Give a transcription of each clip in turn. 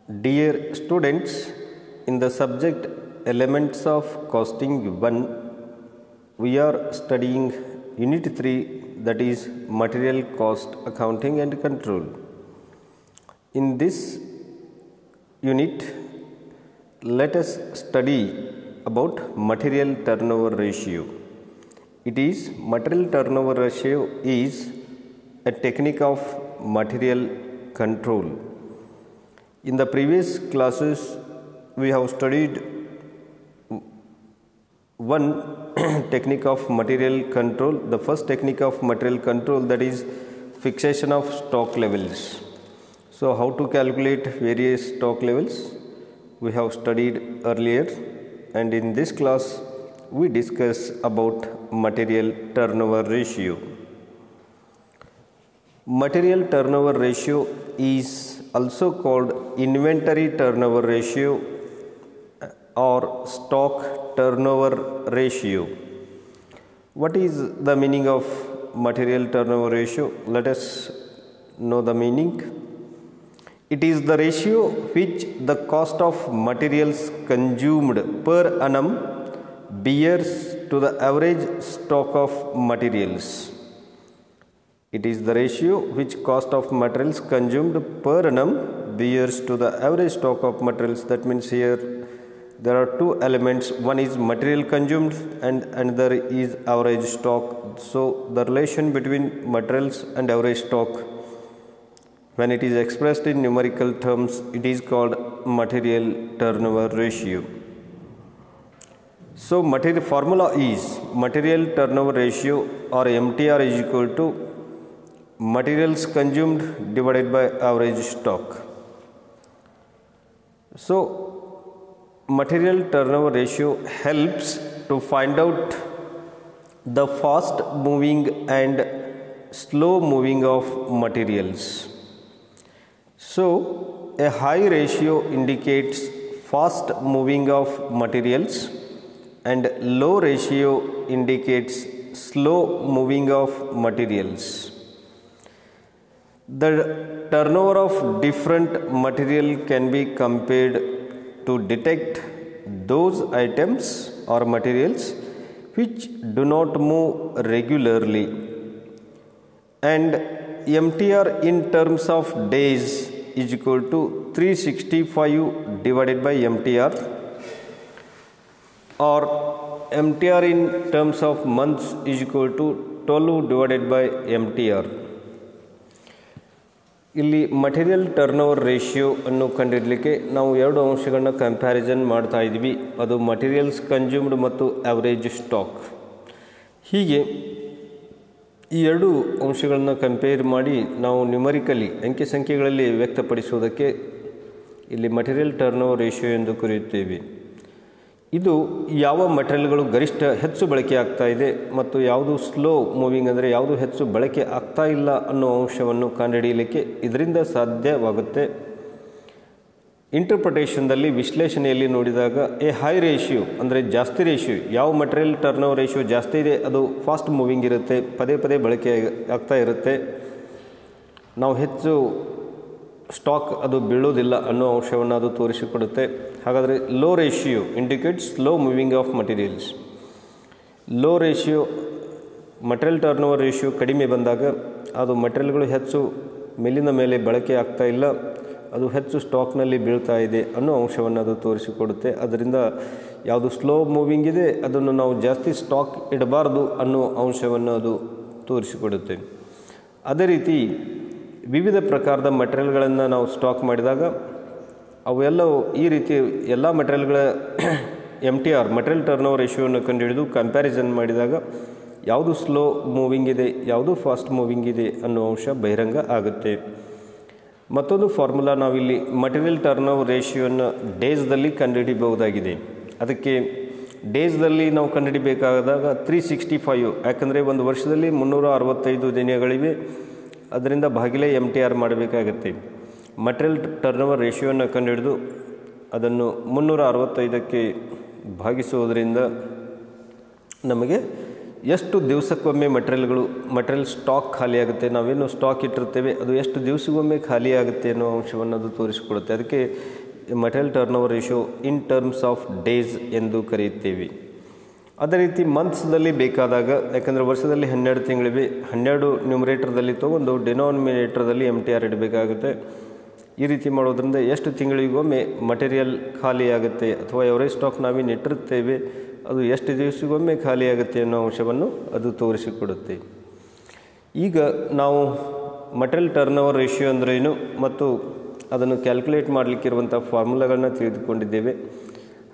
Dear students, in the subject Elements of Costing 1, we are studying Unit 3, that is Material Cost Accounting and Control. In this unit, let us study about material turnover ratio. Material turnover ratio is a technique of material control. In the previous classes, we have studied one technique of material control. The first technique of material control, that is fixation of stock levels. So, how to calculate various stock levels we have studied earlier, and in this class we discuss about material turnover ratio. Material turnover ratio is also called inventory turnover ratio or stock turnover ratio. What is the meaning of material turnover ratio? Let us know the meaning. It is the ratio which the cost of materials consumed per annum bears to the average stock of materials. It is the ratio which cost of materials consumed per annum bears to the average stock of materials. That means here there are two elements. One is material consumed and another is average stock. So the relation between materials and average stock, when it is expressed in numerical terms, it is called material turnover ratio. So material formula is material turnover ratio, or MTR, is equal to materials consumed divided by average stock. So material turnover ratio helps to find out the fast moving and slow moving of materials. So a high ratio indicates fast moving of materials and low ratio indicates slow moving of materials. The turnover of different material can be compared to detect those items or materials which do not move regularly, and MTR in terms of days is equal to 365 divided by MTR, or MTR in terms of months is equal to 12 divided by MTR. ಇಲ್ಲಿ material turnover ratio ಅನ್ನು ಕಂಡುಹಿಡಲಿಕ್ಕೆ ನಾವು ಎರಡು ಅಂಶಗಳನ್ನ comparison ಮಾಡ್ತಾ ಇದ್ದೀವಿ. ಅದು materials consumed ಮತ್ತು average stock. ಹೀಗೆ ಈ ಎರಡು ಅಂಶಗಳನ್ನು ಕಂಪೇರ್ ಮಾಡಿ ನಾವು ನ್ಯೂಮರಿಕಲಿ ಅಂಕಿ ಸಂಖ್ಯೆಗಳಲ್ಲಿ ವ್ಯಕ್ತಪಡಿಸುವುದಕ್ಕೆ ಇಲ್ಲಿ ಮಟೀರಿಯಲ್ ಟರ್ನೋವರ್ ರೇಷಿಯೋ ಎಂದು ಕರೆಯುತ್ತೇವೆ. ಇದು ಯಾವ ಮಟೀರಿಯಲ್ಗಳು ಗರಿಷ್ಠ ಹೆಚ್ಚು ಬಳಕೆ ಆಗ್ತಾ ಇದೆ ಮತ್ತು ಯಾವುದು ಸ್ಲೋ ಮೂವಿಂಗ್, ಅಂದರೆ ಯಾವುದು ಹೆಚ್ಚು ಬಳಕೆ ಆಗ್ತಾ ಇಲ್ಲ ಅನ್ನೋ ಅಂಶವನ್ನು ಕಂಡುಹಿಡಿಯಲಿಕ್ಕೆ ಇದರಿಂದ ಸಾಧ್ಯವಾಗುತ್ತೆ. ಇಂಟರ್ಪ್ರಿಟೇಷನ್ದಲ್ಲಿ, ವಿಶ್ಲೇಷಣೆಯಲ್ಲಿ ನೋಡಿದಾಗ ಎ ಹೈ ರೇಷಿಯೋ ಅಂದರೆ ಜಾಸ್ತಿ ರೇಷಿಯೋ, ಯಾವ ಮಟೀರಿಯಲ್ ಟರ್ನೋವರ್ ರೇಷಿಯೋ ಜಾಸ್ತಿ ಇದೆ ಅದು ಫಾಸ್ಟ್ ಮೂವಿಂಗ್ ಇರುತ್ತೆ, ಪದೇ ಪದೇ ಬಳಕೆ ಆಗ್ತಾ ಇರುತ್ತೆ, ನಾವು ಹೆಚ್ಚು ಸ್ಟಾಕ್ ಅದು ಬೀಳೋದಿಲ್ಲ ಅನ್ನೋ ಅಂಶವನ್ನು ಅದು ತೋರಿಸಿಕೊಡುತ್ತೆ. ಹಾಗಾದರೆ low ratio indicates slow moving of materials. Low ratio material turnover ratio ಕಡಿಮೆ ಬಂದಾಗ ಅದು ಮಟೀರಿಯಲ್ಗಳು ಹೆಚ್ಚು ಮೇಲಿನ ಮೇಲೆ ಬಳಕೆ ಆಗ್ತಾ ಇಲ್ಲ, ಅದು ಹೆಚ್ಚು ಸ್ಟಾಕ್ನಲ್ಲಿ ಬೀಳ್ತಾ ಇದೆ ಅನ್ನೋ ಅಂಶವನ್ನು ಅದು ತೋರಿಸಿಕೊಡುತ್ತೆ. ಅದರಿಂದ ಯಾವುದು ಸ್ಲೋ ಮೂವಿಂಗ್ ಇದೆ ಅದನ್ನು ನಾವು ಜಾಸ್ತಿ ಸ್ಟಾಕ್ ಇಡಬಾರ್ದು ಅನ್ನೋ ಅಂಶವನ್ನು ಅದು ತೋರಿಸಿಕೊಡುತ್ತೆ. ಅದೇ ರೀತಿ ವಿವಿಧ ಪ್ರಕಾರದ ಮಟೀರಿಯಲ್ಗಳನ್ನು ನಾವು ಸ್ಟಾಕ್ ಮಾಡಿದಾಗ ಅವೆಲ್ಲವೂ ಈ ರೀತಿ ಎಲ್ಲ ಮಟೀರಿಯಲ್ಗಳ MTR ಮಟೀರಿಯಲ್ ಟರ್ನೋವರ್ ರೇಷಿಯೋವನ್ನು ಕಂಡುಹಿಡಿದು ಕಂಪ್ಯಾರಿಸನ್ ಮಾಡಿದಾಗ ಯಾವುದು ಸ್ಲೋ ಮೂವಿಂಗ್ ಇದೆ, ಯಾವುದು ಫಾಸ್ಟ್ ಮೂವಿಂಗ್ ಇದೆ ಅನ್ನೋ ಅಂಶ ಬಹಿರಂಗ ಆಗುತ್ತೆ. ಮತ್ತೊಂದು ಫಾರ್ಮುಲಾ ನಾವಿಲ್ಲಿ ಮಟೀರಿಯಲ್ ಟರ್ನೋವರ್ ರೇಷಿಯೋವನ್ನು ಡೇಸ್ದಲ್ಲಿ ಕಂಡುಹಿಡಿಯಬಹುದಾಗಿದೆ. ಅದಕ್ಕೆ ಡೇಸ್ದಲ್ಲಿ ನಾವು ಕಂಡುಹಿಡಿಬೇಕಾದಾಗ 365, ಯಾಕಂದರೆ ಒಂದು ವರ್ಷದಲ್ಲಿ 365 ದಿನಗಳಿವೆ, ಅದರಿಂದ ಭಾಗಿಲೆ MTR ಮಾಡಬೇಕಾಗತ್ತೆ. ಮಟೀರಿಯಲ್ ಟರ್ನೋವರ್ ರೇಷಿಯೋವನ್ನು ಕಂಡುಹಿಡಿದು ಅದನ್ನು 365ಕ್ಕೆ ಭಾಗಿಸುವುದರಿಂದ ನಮಗೆ ಎಷ್ಟು ದಿವಸಕ್ಕೊಮ್ಮೆ ಮಟೀರಿಯಲ್ ಸ್ಟಾಕ್ ಖಾಲಿಯಾಗುತ್ತೆ, ನಾವೇನು ಸ್ಟಾಕ್ ಇಟ್ಟಿರ್ತೇವೆ ಅದು ಎಷ್ಟು ದಿವಸಕ್ಕೊಮ್ಮೆ ಖಾಲಿ ಆಗುತ್ತೆ ಅನ್ನೋ ಅಂಶವನ್ನು ಅದು ತೋರಿಸಿಕೊಡುತ್ತೆ. ಅದಕ್ಕೆ material turn over ratio in terms of days ಎಂದು ಕರೆಯುತ್ತೇವೆ. ಅದೇ ರೀತಿ ಮಂತ್ಸ್ದಲ್ಲಿ ಬೇಕಾದಾಗ, ಯಾಕಂದರೆ ವರ್ಷದಲ್ಲಿ 12 ತಿಂಗಳಿವೆ, 12 ನ್ಯೂಮರೇಟರ್ದಲ್ಲಿ ತೊಗೊಂಡು ಡಿನಾಮಿನೇಟರ್ದಲ್ಲಿ MTR ಇಡಬೇಕಾಗುತ್ತೆ. ಈ ರೀತಿ ಮಾಡೋದ್ರಿಂದ ಎಷ್ಟು ತಿಂಗಳಿಗೊಮ್ಮೆ ಮಟೀರಿಯಲ್ ಖಾಲಿಯಾಗುತ್ತೆ ಅಥವಾ ಎವರೇಜ್ ಸ್ಟಾಕ್ ನಾವೇನು ಇಟ್ಟಿರ್ತೇವೆ ಅದು ಎಷ್ಟು ದಿವಸಕ್ಕೊಮ್ಮೆ ಖಾಲಿಯಾಗುತ್ತೆ ಅನ್ನೋ ಅಂಶವನ್ನು ಅದು ತೋರಿಸಿಕೊಡುತ್ತೆ. ಈಗ ನಾವು ಮಟೀರಿಯಲ್ ಟರ್ನ್ ಓವರ್ ರೇಷಿಯೋ ಅಂದ್ರೇನು ಮತ್ತು ಅದನ್ನು ಕ್ಯಾಲ್ಕುಲೇಟ್ ಮಾಡಲಿಕ್ಕಿರುವಂಥ ಫಾರ್ಮುಲಾಗಳನ್ನ ತಿಳಿದುಕೊಂಡಿದ್ದೇವೆ.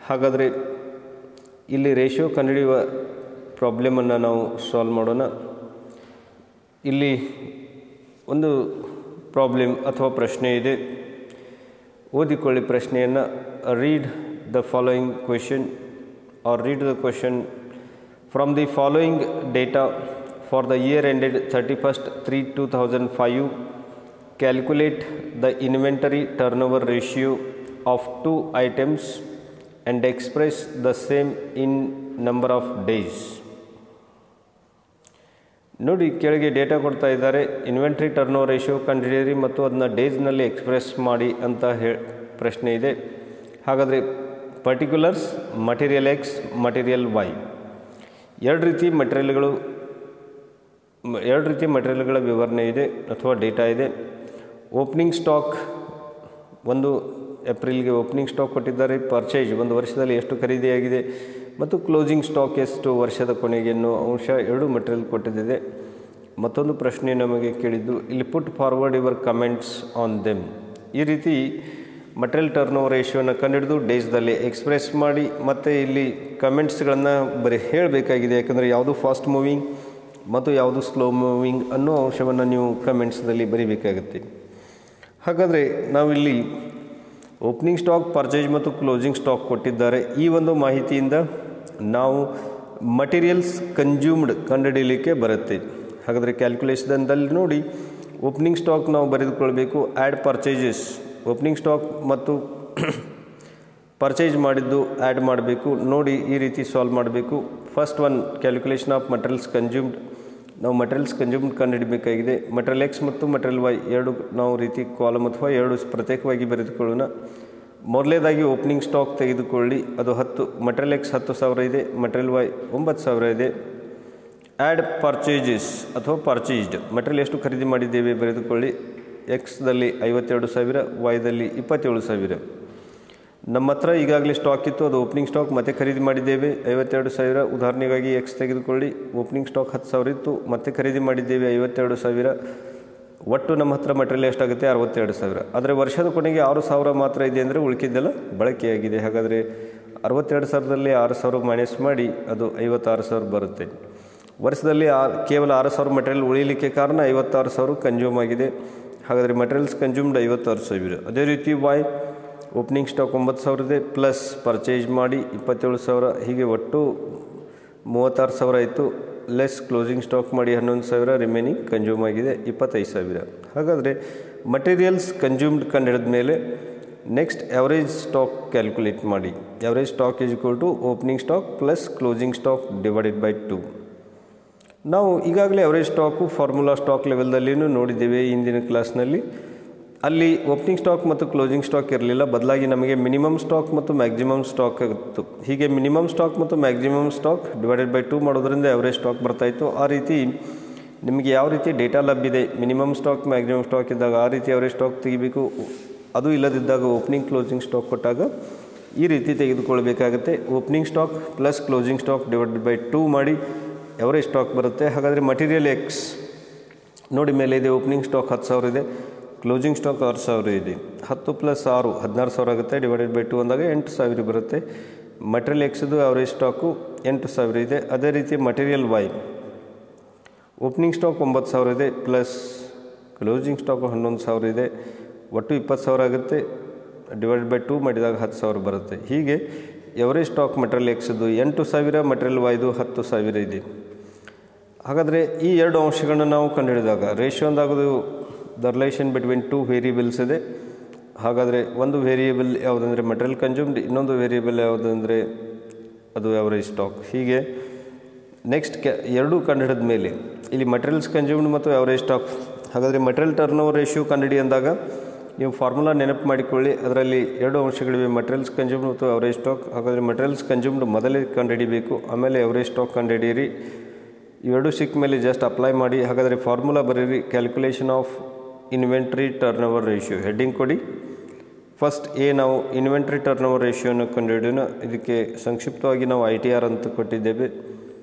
ಹಾಗಾದರೆ ಇಲ್ಲಿ ರೇಷಿಯೋ ಕಂಡುಹಿಡಿಯುವ ಪ್ರಾಬ್ಲಮನ್ನು ನಾವು ಸಾಲ್ವ್ ಮಾಡೋಣ. ಇಲ್ಲಿ ಒಂದು ಪ್ರಾಬ್ಲಮ್ ಅಥವಾ ಪ್ರಶ್ನೆ ಇದೆ, ಓದಿಕೊಳ್ಳಿ ಪ್ರಶ್ನೆಯನ್ನು. Read the following question or read the question. From the following data for the year ended 31st/3/2005, calculate the inventory turnover ratio of 2 items and express the same in number of days. ನೋಡಿ, ಕೆಳಗೆ data ಕೊಡ್ತಾ ಇದ್ದಾರೆ, inventory turn over ratio ಕಂಡುಹಿಡಿಯಿರಿ ಮತ್ತು ಅದನ್ನು ಡೇಸ್ನಲ್ಲಿ express ಮಾಡಿ ಅಂತ ಪ್ರಶ್ನೆ ಇದೆ. ಹಾಗಾದರೆ particulars, material X, material Y, ಎರಡು ರೀತಿ ಮಟೀರಿಯಲ್ಗಳ ವಿವರಣೆ ಇದೆ ಅಥವಾ ಡೇಟಾ ಇದೆ. ಓಪನಿಂಗ್ ಸ್ಟಾಕ್ 1 ಏಪ್ರಿಲ್ಗೆ ಓಪನಿಂಗ್ ಸ್ಟಾಕ್ ಕೊಟ್ಟಿದ್ದಾರೆ. ಪರ್ಚೇಜ್ 1 ವರ್ಷದಲ್ಲಿ ಎಷ್ಟು ಖರೀದಿಯಾಗಿದೆ ಮತ್ತು ಕ್ಲೋಸಿಂಗ್ ಸ್ಟಾಕ್ ಎಷ್ಟು ವರ್ಷದ ಕೊನೆಗೆ ಅನ್ನೋ ಅಂಶ 2 ಮಟೀರಿಯಲ್ ಕೊಟ್ಟಿದೆ. ಮತ್ತೊಂದು ಪ್ರಶ್ನೆ ನಮಗೆ ಕೇಳಿದ್ದು, ಇಲ್ಲಿ put forward your comments on them. ಈ ರೀತಿ ಮಟೀರಿಯಲ್ ಟರ್ನ್ ಓವರ್ ರೇಷಿಯೋನ ಕಂಡುಹಿಡಿದು ಡೇಸ್ದಲ್ಲಿ ಎಕ್ಸ್ಪ್ರೆಸ್ ಮಾಡಿ ಮತ್ತು ಇಲ್ಲಿ ಕಮೆಂಟ್ಸ್ಗಳನ್ನು ಬರೀ ಹೇಳಬೇಕಾಗಿದೆ. ಯಾಕಂದರೆ ಯಾವುದು ಫಾಸ್ಟ್ ಮೂವಿಂಗ್ ಮತ್ತು ಯಾವುದು ಸ್ಲೋ ಮೂವಿಂಗ್ ಅನ್ನೋ ಅಂಶವನ್ನು ನೀವು ಕಮೆಂಟ್ಸ್ದಲ್ಲಿ ಬರೀಬೇಕಾಗುತ್ತೆ. ಹಾಗಾದರೆ ನಾವಿಲ್ಲಿ ಓಪನಿಂಗ್ ಸ್ಟಾಕ್, ಪರ್ಚೇಜ್ ಮತ್ತು ಕ್ಲೋಸಿಂಗ್ ಸ್ಟಾಕ್ ಕೊಟ್ಟಿದ್ದಾರೆ. ಈ ಒಂದು ಮಾಹಿತಿಯಿಂದ ನಾವು ಮಟೀರಿಯಲ್ಸ್ ಕನ್ಸ್ಯೂಮ್ಡ್ ಕಂಡುಹಿಡಿಯಲಿಕ್ಕೆ ಬರುತ್ತೆ. ಹಾಗಾದರೆ ಕ್ಯಾಲ್ಕುಲೇಷನ್ದಲ್ಲಿ ನೋಡಿ, ಓಪನಿಂಗ್ ಸ್ಟಾಕ್ ನಾವು ಬರೆದುಕೊಳ್ಬೇಕು. ಆ್ಯಡ್ ಪರ್ಚೇಜಸ್, ಓಪನಿಂಗ್ ಸ್ಟಾಕ್ ಮತ್ತು ಪರ್ಚೇಜ್ ಮಾಡಿದ್ದು ಆ್ಯಡ್ ಮಾಡಬೇಕು. ನೋಡಿ, ಈ ರೀತಿ ಸಾಲ್ವ್ ಮಾಡಬೇಕು. First one calculation of materials consumed. ನಾವು ಮಟೀರಿಯಲ್ಸ್ ಕನ್ಸ್ಯೂಮ್ಡ್ ಕಂಡುಹಿಡಬೇಕಾಗಿದೆ. ಮಟೀರಿಯಲ್ ಎಕ್ಸ್ ಮತ್ತು ಮಟೀರಿಯಲ್ ವೈ ಎರಡು ನಾವು ರೀತಿ ಕಾಲಮ್ ಅಥವಾ 2 ಪ್ರತ್ಯೇಕವಾಗಿ ಬರೆದುಕೊಳ್ಳೋಣ. ಮೊದಲನೇದಾಗಿ ಓಪನಿಂಗ್ ಸ್ಟಾಕ್ ತೆಗೆದುಕೊಳ್ಳಿ, ಅದು 10, ಮಟೀರಿಯಲ್ ಎಕ್ಸ್ 10,000 ಇದೆ, ಮಟೀರಿಯಲ್ ವೈ 9,000 ಇದೆ. ಆ್ಯಡ್ ಪರ್ಚೇಜಸ್ ಅಥವಾ ಪರ್ಚೇಸ್ಡ್, ಮಟೀರಿಯಲ್ ಎಷ್ಟು ಖರೀದಿ ಮಾಡಿದ್ದೇವೆ ಬರೆದುಕೊಳ್ಳಿ. ಎಕ್ಸ್ದಲ್ಲಿ 52,000, ವೈದಲ್ಲಿ 27,000. ನಮ್ಮ ಹತ್ರ ಈಗಾಗಲೇ ಸ್ಟಾಕ್ ಇತ್ತು, ಅದು ಓಪನಿಂಗ್ ಸ್ಟಾಕ್ ಮತ್ತೆ ಖರೀದಿ ಮಾಡಿದ್ದೇವೆ 52,000. ಉದಾಹರಣೆಗಾಗಿ ಎಕ್ಸ್ ತೆಗೆದುಕೊಳ್ಳಿ, ಓಪನಿಂಗ್ ಸ್ಟಾಕ್ 10,000 ಇತ್ತು, ಮತ್ತೆ ಖರೀದಿ ಮಾಡಿದ್ದೇವೆ 52,000. ಒಟ್ಟು ನಮ್ಮ ಹತ್ರ ಮಟೀರಿಯಲ್ ಎಷ್ಟಾಗುತ್ತೆ 62,000. ಆದರೆ ವರ್ಷದ ಕೊನೆಗೆ 6,000 ಮಾತ್ರ ಇದೆ ಅಂದರೆ ಉಳಿಕಿದ್ದೆಲ್ಲ ಬಳಕೆಯಾಗಿದೆ. ಹಾಗಾದರೆ 62,000ದಲ್ಲಿ 6,000 ಮೈನಸ್ ಮಾಡಿ ಅದು 56,000 ಬರುತ್ತೆ. ವರ್ಷದಲ್ಲಿ ಕೇವಲ 6,000 ಮಟೀರಿಯಲ್ ಉಳಿಲಿಕ್ಕೆ ಕಾರಣ 56,000 ಕನ್ಸ್ಯೂಮ್ ಆಗಿದೆ. ಹಾಗಾದರೆ ಮಟೀರಿಯಲ್ಸ್ ಕನ್ಸ್ಯೂಮ್ಡ್ 56,000. ಅದೇ ರೀತಿ ವೈ ಓಪನಿಂಗ್ ಸ್ಟಾಕ್ 9,000 ಇದೆ, ಪ್ಲಸ್ ಪರ್ಚೇಸ್ ಮಾಡಿ 27,000, ಹೀಗೆ ಒಟ್ಟು 36,000 ಆಯಿತು. ಲೆಸ್ ಕ್ಲೋಸಿಂಗ್ ಸ್ಟಾಕ್ ಮಾಡಿ 11,000, ರಿಮೈನಿಂಗ್ ಕನ್ಸ್ಯೂಮ್ ಆಗಿದೆ 25,000. ಹಾಗಾದರೆ ಮಟೀರಿಯಲ್ಸ್ ಕನ್ಸ್ಯೂಮ್ಡ್ ಕಂಡುಹಿಡಿದ ಮೇಲೆ ನೆಕ್ಸ್ಟ್ ಎವರೇಜ್ ಸ್ಟಾಕ್ ಕ್ಯಾಲ್ಕುಲೇಟ್ ಮಾಡಿ. Average stock is equal to opening stock plus closing stock divided by 2. ನಾವು ಈಗಾಗಲೇ ಎವರೇಜ್ ಸ್ಟಾಕು ಫಾರ್ಮುಲಾ ಸ್ಟಾಕ್ ಲೆವೆಲ್ದಲ್ಲಿಯೂ ನೋಡಿದ್ದೇವೆ ಹಿಂದಿನ ಕ್ಲಾಸ್ನಲ್ಲಿ. ಅಲ್ಲಿ ಓಪನಿಂಗ್ ಸ್ಟಾಕ್ ಮತ್ತು ಕ್ಲೋಸಿಂಗ್ ಸ್ಟಾಕ್ ಇರಲಿಲ್ಲ, ಬದಲಾಗಿ ನಮಗೆ ಮಿನಿಮಮ್ ಸ್ಟಾಕ್ ಮತ್ತು ಮ್ಯಾಕ್ಸಿಮಮ್ ಸ್ಟಾಕ್ ಇತ್ತು. ಹೀಗೆ ಮಿನಿಮಮ್ ಸ್ಟಾಕ್ ಮತ್ತು ಮ್ಯಾಕ್ಸಿಮಮ್ ಸ್ಟಾಕ್ ಡಿವೈಡೆಡ್ ಬೈ 2 ಮಾಡೋದ್ರಿಂದ ಎವರೇಜ್ ಸ್ಟಾಕ್ ಬರ್ತಾಯಿತ್ತು. ಆ ರೀತಿ ನಿಮಗೆ ಯಾವ ರೀತಿ ಡೇಟಾ ಲಭ್ಯದೆ, ಮಿನಿಮಮ್ ಸ್ಟಾಕ್ ಮ್ಯಾಕ್ಸಿಮಮ್ ಸ್ಟಾಕ್ ಇದ್ದಾಗ ಆ ರೀತಿ ಎವರೇಜ್ ಸ್ಟಾಕ್ ತೆಗಿಬೇಕು. ಅದು ಇಲ್ಲದಿದ್ದಾಗ ಓಪನಿಂಗ್ ಕ್ಲೋಸಿಂಗ್ ಸ್ಟಾಕ್ ಕೊಟ್ಟಾಗ ಈ ರೀತಿ ತೆಗೆದುಕೊಳ್ಬೇಕಾಗುತ್ತೆ. Opening stock plus closing stock divided by 2 ಮಾಡಿ ಎವರೇಜ್ ಸ್ಟಾಕ್ ಬರುತ್ತೆ. ಹಾಗಾದರೆ ಮಟೀರಿಯಲ್ ಎಕ್ಸ್ ನೋಡಿ ಮೇಲೆ ಇದೆ, ಓಪನಿಂಗ್ ಸ್ಟಾಕ್ 10,000 ಇದೆ, ಕ್ಲೋಸಿಂಗ್ ಸ್ಟಾಕ್ 6,000 ಇದೆ. 10 + 6 16,000 ಆಗುತ್ತೆ. ಡಿವೈಡೆಡ್ ಬೈ 2 ಅಂದಾಗ 8,000 ಬರುತ್ತೆ. ಮಟೀರಿಯಲ್ ಎಕ್ಸ್ದು ಅವರೇಜ್ ಸ್ಟಾಕು 8,000 ಇದೆ. ಅದೇ ರೀತಿ ಮಟೀರಿಯಲ್ ವೈ ಓಪನಿಂಗ್ ಸ್ಟಾಕ್ 9,000 ಇದೆ, ಪ್ಲಸ್ ಕ್ಲೋಸಿಂಗ್ ಸ್ಟಾಕು 11,000 ಇದೆ, ಒಟ್ಟು 20,000 ಆಗುತ್ತೆ. ಡಿವೈಡೆಡ್ ಬೈ 2 ಮಾಡಿದಾಗ 10,000 ಬರುತ್ತೆ. ಹೀಗೆ ಎವರೇಜ್ ಸ್ಟಾಕ್ ಮಟೀರಿಯಲ್ ಎಕ್ಸ್ದು 8,000, ಮಟೀರಿಯಲ್ ವೈದು 10,000 ಇದೆ. ಹಾಗಾದರೆ ಈ ಎರಡು ಅಂಶಗಳನ್ನು ನಾವು ಕಂಡುಹಿಡಿದಾಗ ರೇಷಿಯೋ ಅಂದಾಗೋದು ದ ರಿಲೇಷನ್ ಬಿಟ್ವೀನ್ 2 ವೇರಿಯೇಬಲ್ಸ್ ಇದೆ. ಹಾಗಾದರೆ ಒಂದು ವೇರಿಯೇಬಲ್ ಯಾವುದಂದರೆ ಮಟೀರಿಯಲ್ ಕನ್ಸ್ಯೂಮ್ಡ್, ಇನ್ನೊಂದು ವೇರಿಯೇಬಲ್ ಯಾವುದಂದರೆ ಅದು ಎವರೇಜ್ ಸ್ಟಾಕ್. ಹೀಗೆ ನೆಕ್ಸ್ಟ್ ಎರಡೂ ಕಂಡುಹಿಡಿದ ಮೇಲೆ ಇಲ್ಲಿ ಮಟೀರಿಯಲ್ಸ್ ಕನ್ಸ್ಯೂಮ್ಡ್ ಮತ್ತು ಅವರೇಜ್ ಸ್ಟಾಕ್. ಹಾಗಾದರೆ ಮಟೀರಿಯಲ್ ಟರ್ನ್ ಓವರ್ ರೇಷಿಯೋ ಕಂಡುಹಿಡಿ ಅಂದಾಗ ನೀವು ಫಾರ್ಮುಲಾ ನೆನಪು ಮಾಡಿಕೊಳ್ಳಿ. ಅದರಲ್ಲಿ ಎರಡು ಅಂಶಗಳಿವೆ, ಮಟೀರಿಯಲ್ಸ್ ಕನ್ಸ್ಯೂಮ್ಡ್ ಮತ್ತು ಅವರೇಜ್ ಸ್ಟಾಕ್. ಹಾಗಾದರೆ ಮಟೀರಿಯಲ್ಸ್ ಕನ್ಸ್ಯೂಮ್ಡ್ ಮೊದಲೇ ಕಂಡುಹಿಡಿಬೇಕು, ಆಮೇಲೆ ಅವರೇಜ್ ಸ್ಟಾಕ್ ಕಂಡುಹಿಡಿಯಿರಿ. ಇವೆರಡು ಸಿಕ್ಕ ಮೇಲೆ ಜಸ್ಟ್ ಅಪ್ಲೈ ಮಾಡಿ. ಹಾಗಾದರೆ ಫಾರ್ಮುಲಾ ಬರೀರಿ, calculation of inventory turn over ratio. Heading ಕೊಡಿ. ಫಸ್ಟ್ ನಾವು ಇನ್ವೆಂಟ್ರಿ ಟರ್ನ್ ಓವರ್ ರೇಷಿಯೋನ ಕಂಡುಹಿಡಿಯೋಣ. ಇದಕ್ಕೆ ಸಂಕ್ಷಿಪ್ತವಾಗಿ ನಾವು ITR ಅಂತ ಕೊಟ್ಟಿದ್ದೇವೆ.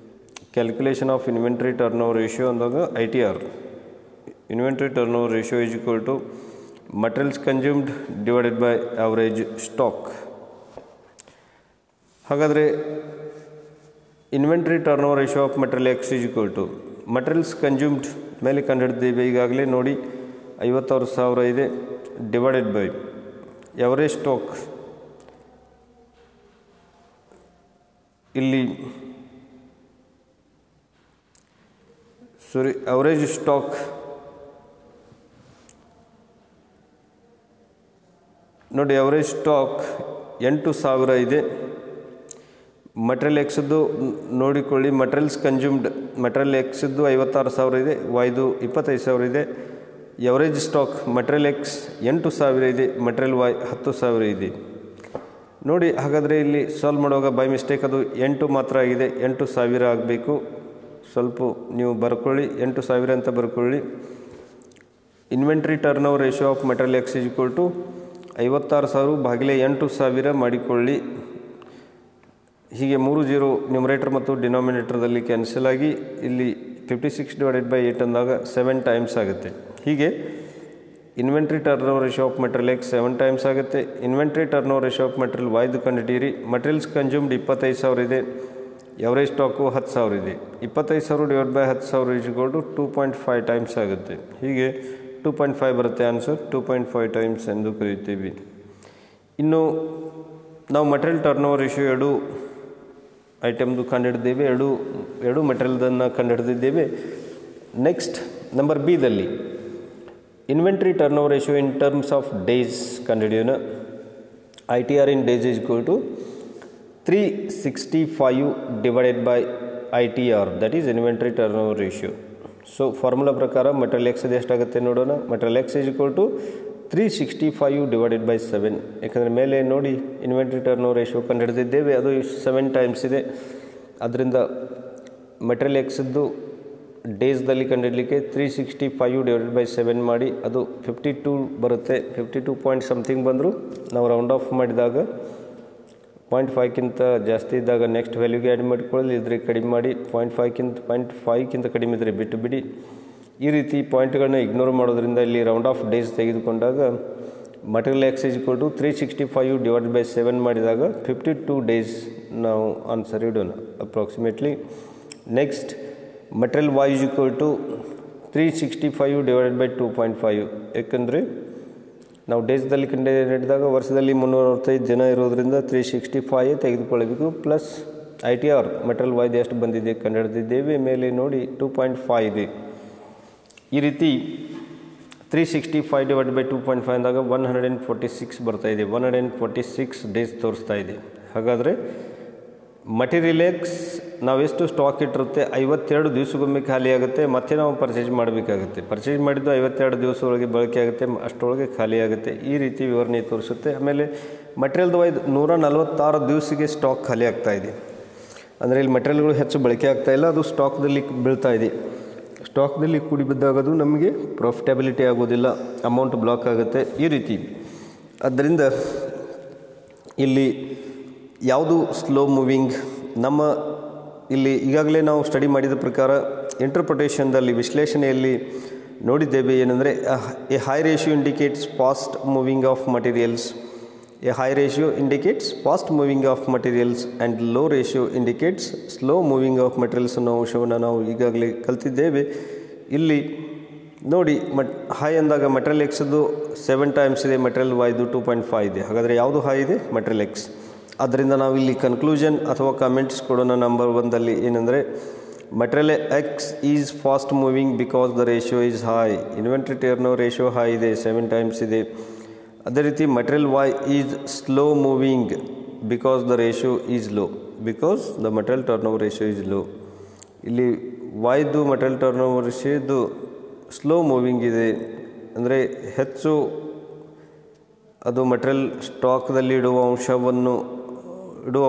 Calculation of inventory turn over ratio ಅಂದಾಗ ITR, inventory turn over ratio is equal to materials consumed divided by average stock. ಹಾಗಾದರೆ inventory turn over ratio of material X is equal to materials consumed ಮೇಲೆ ಕಂಡುಹಿಡಿದ್ದೇವೆ ಈಗಾಗಲೇ ನೋಡಿ, 56,000 ಇದೆ, divided by average stock. ಇಲ್ಲಿ average stock ನೋಡಿ, average stock 8,000 ಇದೆ. Material ಎಕ್ಸ್ದು ನೋಡಿಕೊಳ್ಳಿ, ಮಟೀರಿಯಲ್ಸ್ ಕನ್ಸ್ಯೂಮ್ಡ್ ಮಟೀರಿಯಲ್ ಎಕ್ಸ್ದು 56,000 ಇದೆ, ವೈದು 25,000 ಇದೆ. ಅವರೇಜ್ ಸ್ಟಾಕ್ ಮಟೀರಿಯಲ್ ಎಕ್ಸ್ 8,000 ಇದೆ, ಮಟೀರಿಯಲ್ ವೈ 10,000 ಇದೆ ನೋಡಿ. ಹಾಗಾದರೆ ಇಲ್ಲಿ ಸಾಲ್ವ್ ಮಾಡುವಾಗ ಬೈ ಮಿಸ್ಟೇಕ್ ಅದು 8 ಮಾತ್ರ ಆಗಿದೆ, 8,000 ಆಗಬೇಕು. ಸ್ವಲ್ಪ ನೀವು ಬರ್ಕೊಳ್ಳಿ, 8,000 ಅಂತ ಬರ್ಕೊಳ್ಳಿ. Inventory turn over ratio of material X is equal to 56,000 ಭಾಗಿಲೆ 8,000 ಮಾಡಿಕೊಳ್ಳಿ. ಹೀಗೆ 3 0 ನ್ಯೂಮರೇಟರ್ ಮತ್ತು ಡಿನಾಮಿನೇಟರ್ದಲ್ಲಿ ಕ್ಯಾನ್ಸಲ್ ಆಗಿ ಇಲ್ಲಿ 56 ಡಿವೈಡೆಡ್ ಬೈ 8 ಅಂದಾಗ 7 ಟೈಮ್ಸ್ ಆಗುತ್ತೆ. ಹೀಗೆ inventory turn over ratio of material X 7 times ಆಗುತ್ತೆ. Inventory turn over ratio of material ವೈದು ಕಂಡುಹಿಡಿಯಿರಿ. ಮಟೀರಿಯಲ್ಸ್ ಕನ್ಸ್ಯೂಮ್ಡ್ 25,000 ಇದೆ, ಅವರೇಜ್ ಸ್ಟಾಕು 10,000 ಇದೆ. 25,000 divide by 10,000 is equal to 2.5 times ಆಗುತ್ತೆ. ಹೀಗೆ 2.5 ಬರುತ್ತೆ ಆನ್ಸರ್, 2.5 ಟೈಮ್ಸ್ ಎಂದು ಕರೆಯುತ್ತೇವೆ. ಇನ್ನು ನಾವು ಮಟೀರಿಯಲ್ ಟರ್ನ್ ಓವರ್ ರೇಷಿಯೋ ಎರಡು ಐಟಮ್ದು ಕಂಡುಹಿಡಿದ್ದೇವೆ, ಎರಡು ಮಟೀರಿಯಲ್ದನ್ನು ಕಂಡುಹಿಡಿದಿದ್ದೇವೆ. ನೆಕ್ಸ್ಟ್ ನಂಬರ್ ಬಿದಲ್ಲಿ inventory turn over ratio in terms of days ಕಂಡುಹಿಡಿಯೋಣ. ITR in days is equal to 365 divided by ITR, that is inventory turn over ratio. So formula ಪ್ರಕಾರ material x ಎಷ್ಟಾಗುತ್ತೆ ನೋಡೋಣ. Material X is equal to 365 divided by 7. ಯಾಕಂದರೆ ಮೇಲೆ ನೋಡಿ inventory turn over ratio ಕಂಡುಹಿಡಿದಿದ್ದೇವೆ, ಅದು 7 times ಇದೆ. ಅದರಿಂದ ಮಟೀರಿಯಲ್ ಎಕ್ಸ್ದು ಡೇಸ್ದಲ್ಲಿ ಕಂಡುಹಿಡಲಿಕ್ಕೆ 365 ಡಿವೈಡೆಡ್ ಬೈ 7 ಮಾಡಿ, ಅದು 52 ಬರುತ್ತೆ. 52 ಪಾಯಿಂಟ್ ಸಮಥಿಂಗ್ ಬಂದರೂ ನಾವು ರೌಂಡ್ ಆಫ್ ಮಾಡಿದಾಗ 0.5ಕ್ಕಿಂತ ಜಾಸ್ತಿ ಇದ್ದಾಗ ನೆಕ್ಸ್ಟ್ ವ್ಯಾಲ್ಯೂಗೆ ಆ್ಯಡ್ ಮಾಡಿಕೊಳ್ಳಿ, ಇದ್ರೆ ಕಡಿಮೆ ಮಾಡಿ. 0.5ಕ್ಕಿಂತ ಕಡಿಮೆ ಇದ್ದರೆ ಬಿಟ್ಟು ಬಿಡಿ. ಈ ರೀತಿ ಪಾಯಿಂಟ್ಗಳನ್ನ ಇಗ್ನೋರ್ ಮಾಡೋದ್ರಿಂದ ಇಲ್ಲಿ ರೌಂಡ್ ಆಫ್ ಡೇಸ್ ತೆಗೆದುಕೊಂಡಾಗ material X is equal to 365 divided by 7 ಮಾಡಿದಾಗ 52 ಡೇಸ್ ನಾವು ಆನ್ಸರ್ ಇಡೋಣ approximately. Next material Y is equal to 365 divided by 2.5. ಯಾಕಂದರೆ ನಾವು ಡೇಸ್ದಲ್ಲಿ ಕಂಡುಹಿಡಿದಾಗ ವರ್ಷದಲ್ಲಿ 365 ದಿನ ಇರೋದರಿಂದ 365 ತೆಗೆದುಕೊಳ್ಳಬೇಕು. ಪ್ಲಸ್ ITR ಮಟೀರಿಯಲ್ ವೈದು ಎಷ್ಟು ಬಂದಿದೆ ಕಂಡುಹಿಡಿದಿದ್ದೇವೆ, ಮೇಲೆ ನೋಡಿ 2.5 ಇದೆ. ಈ ರೀತಿ 365 ಡಿವೈಡ್ ಬೈ 2.5 ಅಂದಾಗ 146 ಬರ್ತಾಯಿದೆ, 146 ಡೇಸ್ ತೋರಿಸ್ತಾ ಇದೆ. ಹಾಗಾದರೆ ಮಟೀರಿಯಲ್ ಎಕ್ಸ್ ನಾವೆಷ್ಟು ಸ್ಟಾಕ್ ಇಟ್ಟಿರುತ್ತೆ 52 ದಿವಸಗೊಮ್ಮೆ ಖಾಲಿ ಆಗುತ್ತೆ, ಮತ್ತೆ ನಾವು ಪರ್ಚೇಸ್ ಮಾಡಬೇಕಾಗುತ್ತೆ. ಪರ್ಚೇಸ್ ಮಾಡಿದ್ದು 52 ದಿವಸ ಒಳಗೆ ಬಳಕೆ ಆಗುತ್ತೆ, ಅಷ್ಟರೊಳಗೆ ಖಾಲಿ ಆಗುತ್ತೆ. ಈ ರೀತಿ ವಿವರಣೆ ತೋರಿಸುತ್ತೆ. ಆಮೇಲೆ ಮಟೀರಿಯಲ್ದು ವೈದು 146 ದಿವಸಿಗೆ ಸ್ಟಾಕ್ ಖಾಲಿ ಆಗ್ತಾಯಿದೆ. ಅಂದರೆ ಇಲ್ಲಿ ಮಟೀರಿಯಲ್ಗಳು ಹೆಚ್ಚು ಬಳಕೆ ಆಗ್ತಾಯಿಲ್ಲ, ಅದು ಸ್ಟಾಕ್ದಲ್ಲಿ ಬೀಳ್ತಾ ಇದೆ. ಸ್ಟಾಕ್ದಲ್ಲಿ ಕೂಡಿ ಬಿದ್ದಾಗ ಅದು ನಮಗೆ ಪ್ರಾಫಿಟಬಿಲಿಟಿ ಆಗೋದಿಲ್ಲ, ಅಮೌಂಟ್ ಬ್ಲಾಕ್ ಆಗುತ್ತೆ ಈ ರೀತಿ. ಆದ್ದರಿಂದ ಇಲ್ಲಿ ಯಾವುದು ಸ್ಲೋ ಮೂವಿಂಗ್, ನಮ್ಮ ಇಲ್ಲಿ ಈಗಾಗಲೇ ನಾವು ಸ್ಟಡಿ ಮಾಡಿದ ಪ್ರಕಾರ ಇಂಟರ್ಪ್ರಿಟೇಷನ್ದಲ್ಲಿ ವಿಶ್ಲೇಷಣೆಯಲ್ಲಿ ನೋಡಿದ್ದೇವೆ. ಏನಂದರೆ A high ratio indicates fast moving of materials, A high ratio indicates fast moving of materials and low ratio indicates slow moving of materials ಅನ್ನೋ ಅಂಶವನ್ನು ನಾವು ಈಗಾಗಲೇ ಕಲ್ತಿದ್ದೇವೆ. ಇಲ್ಲಿ ನೋಡಿ ಹೈ ಅಂದಾಗ ಮಟೀರಿಯಲ್ ಎಕ್ಸ್ದು 7 ಟೈಮ್ಸ್ ಇದೆ, ಮಟೀರಿಯಲ್ ವೈದು 2.5 ಇದೆ. ಹಾಗಾದರೆ ಯಾವುದು ಹೈ ಇದೆ? Material X. ಆದ್ದರಿಂದ ನಾವು ಇಲ್ಲಿ ಕನ್ಕ್ಲೂಷನ್ ಅಥವಾ ಕಮೆಂಟ್ಸ್ ಕೊಡೋಣ. ನಂಬರ್ 1ದಲ್ಲಿ ಏನಂದರೆ material X is fast moving because the ratio is high. Inventory turn over ratio high ಇದೆ, 7 ಟೈಮ್ಸ್ ಇದೆ. ಅದೇ ರೀತಿ material Y is slow moving because the ratio is low, because the material turn over ratio is low. ಇಲ್ಲಿ ವಾಯ್ದು material turnover ರೇಷಿಯೋದು slow moving ಇದೆ, ಅಂದರೆ ಹೆಚ್ಚು ಅದು ಮಟೀರಿಯಲ್ ಸ್ಟಾಕ್ದಲ್ಲಿ ಇಡುವ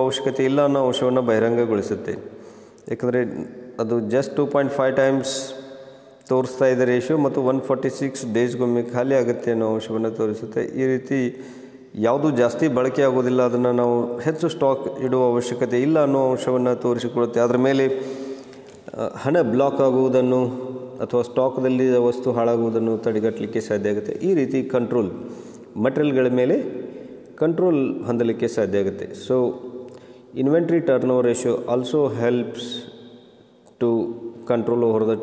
ಅವಶ್ಯಕತೆ ಇಲ್ಲ ಅನ್ನೋ ಅಂಶವನ್ನು ಬಹಿರಂಗಗೊಳಿಸುತ್ತೆ. ಯಾಕಂದರೆ ಅದು ಜಸ್ಟ್ 2.5 ಟೈಮ್ಸ್ ತೋರಿಸ್ತಾ ಇದೆ ರೇಷಿಯೋ ಮತ್ತು 146 ಡೇಸ್ಗೊಮ್ಮೆ ಖಾಲಿ ಆಗುತ್ತೆ ಅನ್ನೋ ಅಂಶವನ್ನು ತೋರಿಸುತ್ತೆ. ಈ ರೀತಿ ಯಾವುದು ಜಾಸ್ತಿ ಬಳಕೆ ಆಗೋದಿಲ್ಲ, ಅದನ್ನು ನಾವು ಹೆಚ್ಚು ಸ್ಟಾಕ್ ಇಡುವ ಅವಶ್ಯಕತೆ ಇಲ್ಲ ಅನ್ನೋ ಅಂಶವನ್ನು ತೋರಿಸಿಕೊಡುತ್ತೆ. ಅದರ ಮೇಲೆ ಹಣ ಬ್ಲಾಕ್ ಆಗುವುದನ್ನು ಅಥವಾ ಸ್ಟಾಕ್ದಲ್ಲಿ ವಸ್ತು ಹಾಳಾಗುವುದನ್ನು ತಡೆಗಟ್ಟಲಿಕ್ಕೆ ಸಾಧ್ಯ ಆಗುತ್ತೆ. ಈ ರೀತಿ ಕಂಟ್ರೋಲ್ ಮಟೀರಿಯಲ್ಗಳ ಮೇಲೆ ಕಂಟ್ರೋಲ್ ಹೊಂದಲಿಕ್ಕೆ ಸಾಧ್ಯ ಆಗುತ್ತೆ. So inventory turnover ratio also helps to control over the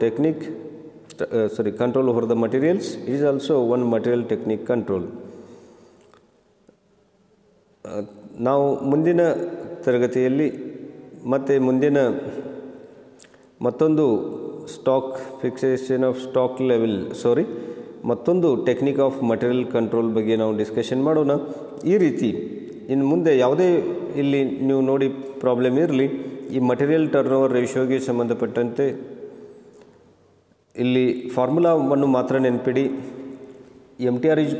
control over the materials. It is also one material technique control. ನಾವು ಮುಂದಿನ ತರಗತಿಯಲ್ಲಿ ಮತ್ತೊಂದು stock fixation of stock level ಮತ್ತೊಂದು ಟೆಕ್ನಿಕ್ ಆಫ್ ಮಟೀರಿಯಲ್ ಕಂಟ್ರೋಲ್ ಬಗ್ಗೆ ನಾವು ಡಿಸ್ಕಷನ್ ಮಾಡೋಣ. ಈ ರೀತಿ ಇನ್ನು ಮುಂದೆ ಯಾವುದೇ ಇಲ್ಲಿ ನೀವು ನೋಡಿ ಪ್ರಾಬ್ಲಮ್ ಇರಲಿ, ಈ ಮಟೀರಿಯಲ್ ಟರ್ನೋವರ್ ರೇಷಿಯೋಗೆ ಸಂಬಂಧಪಟ್ಟಂತೆ ಇಲ್ಲಿ ಫಾರ್ಮುಲಾವನ್ನು ಮಾತ್ರ ನೆನಪಿಡಿ. MTR =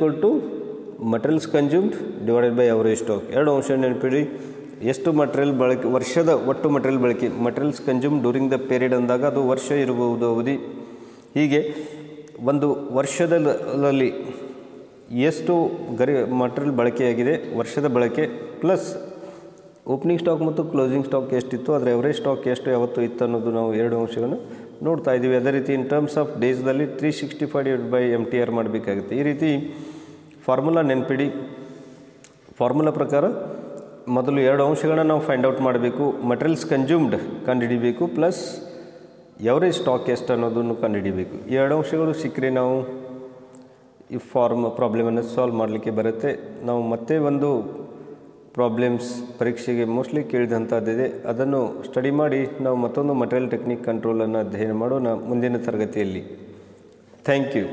materials consumed divided by average stock. ಎರಡು ಅಂಶ ನೆನಪಿಡಿ. ಎಷ್ಟು ಮಟೀರಿಯಲ್ ಬಳಕೆ, ವರ್ಷದ ಒಟ್ಟು ಮಟೀರಿಯಲ್ ಬಳಕೆ, materials consume during the period ಅಂದಾಗ ಅದು ವರ್ಷ ಇರಬಹುದು ಅವಧಿ. ಹೀಗೆ ಒಂದು ವರ್ಷದಲ್ಲಿ ಎಷ್ಟು ಮಟೀರಿಯಲ್ ಬಳಕೆಯಾಗಿದೆ, ವರ್ಷದ ಬಳಕೆ ಪ್ಲಸ್ ಓಪನಿಂಗ್ ಸ್ಟಾಕ್ ಮತ್ತು ಕ್ಲೋಸಿಂಗ್ ಸ್ಟಾಕ್ ಎಷ್ಟಿತ್ತು, ಅದರ ಎವರೇಜ್ ಸ್ಟಾಕ್ ಎಷ್ಟು ಯಾವತ್ತು ಇತ್ತು ಅನ್ನೋದು ನಾವು ಎರಡು ಅಂಶಗಳನ್ನು ನೋಡ್ತಾ ಇದ್ದೀವಿ. ಅದೇ ರೀತಿ ಇನ್ ಟರ್ಮ್ಸ್ ಆಫ್ ಡೇಸ್ದಲ್ಲಿ 365/MTR ಮಾಡಬೇಕಾಗುತ್ತೆ. ಈ ರೀತಿ ಫಾರ್ಮುಲಾ ನೆನಪಿಡಿ. ಫಾರ್ಮುಲಾ ಪ್ರಕಾರ ಮೊದಲು ಎರಡು ಅಂಶಗಳನ್ನು ನಾವು ಫೈಂಡ್ ಔಟ್ ಮಾಡಬೇಕು. ಮಟೀರಿಯಲ್ಸ್ ಕನ್ಸ್ಯೂಮ್ಡ್ ಕಂಡುಹಿಡಿಬೇಕು, ಪ್ಲಸ್ ಎವರೇಜ್ ಸ್ಟಾಕ್ ಎಷ್ಟು ಅನ್ನೋದನ್ನು ಕಂಡುಹಿಡಿಬೇಕು. ಈ ಎರಡು ಅಂಶಗಳು ಸಿಕ್ಕರೆ ನಾವು ಈ ಪ್ರಾಬ್ಲಮನ್ನು ಸಾಲ್ವ್ ಮಾಡಲಿಕ್ಕೆ ಬರುತ್ತೆ. ನಾವು ಮತ್ತೆ ಒಂದು ಪ್ರಾಬ್ಲಮ್ಸ್ ಪರೀಕ್ಷೆಗೆ ಮೋಸ್ಟ್ಲಿ ಕೇಳಿದಂಥದ್ದಿದೆ, ಅದನ್ನು ಸ್ಟಡಿ ಮಾಡಿ ನಾವು ಮತ್ತೊಂದು ಮಟೀರಿಯಲ್ ಟೆಕ್ನಿಕ್ ಕಂಟ್ರೋಲನ್ನು ಅಧ್ಯಯನ ಮಾಡೋಣ ಮುಂದಿನ ತರಗತಿಯಲ್ಲಿ. Thank you.